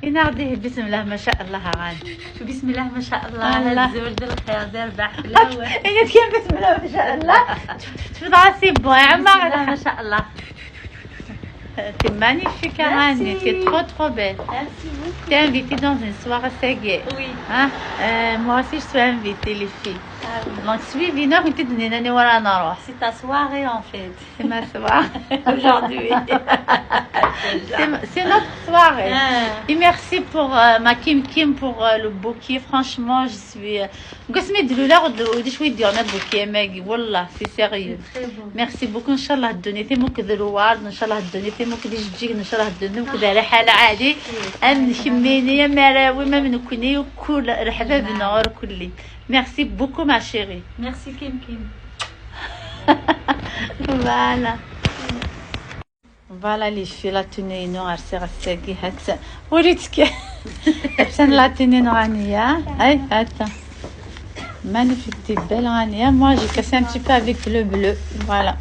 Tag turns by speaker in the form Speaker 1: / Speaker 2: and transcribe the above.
Speaker 1: يناديه بسم الله ما شاء الله غاني.
Speaker 2: شو بسم الله ما شاء الله.
Speaker 1: الله.
Speaker 2: الزول بالخير دار بحلاوه.
Speaker 1: هي كيف بسم الله ما شاء الله. تفضل بو يا
Speaker 2: بسم الله
Speaker 1: عمار.
Speaker 2: ما شاء الله.
Speaker 1: T'es magnifique, Anne.
Speaker 2: Merci.
Speaker 1: T'es trop trop belle.
Speaker 2: Merci beaucoup.
Speaker 1: T'es invitée dans une soirée séguée.
Speaker 2: Oui.
Speaker 1: Hein? Moi aussi, je suis invitée, les filles.
Speaker 2: Ah oui.
Speaker 1: Donc, suivez nous et donnez-nous ولا نروح.
Speaker 2: C'est ta soirée en fait.
Speaker 1: C'est ma soirée.
Speaker 2: Aujourd'hui.
Speaker 1: C'est notre soirée.
Speaker 2: Ah.
Speaker 1: Et merci pour ma Kim pour le bouquet. Franchement, je suis. قسمي دلولا ودي شوي ديالنا بوكيه ماجي والله سي سيريو.
Speaker 2: C'est très beau.
Speaker 1: ميرسي بوكو ان شاء الله هدوني تيموك ذروارد ان شاء الله هدوني تيموك دي جيك ان شاء الله هدوني كذا على حال عادي ان شميني يا مراوي ما منكوني وكل رحبه بنور كلي. ميرسي بوكو ما شيري.
Speaker 2: Merci Kim Kim.
Speaker 1: فوالا فوالا لي في لا توني نو عرسي غساكي هات وريتك عشان لا توني نو غانيا اي هات magnifique, t'es belle Rania. Moi j'ai cassé un petit peu avec le bleu, voilà.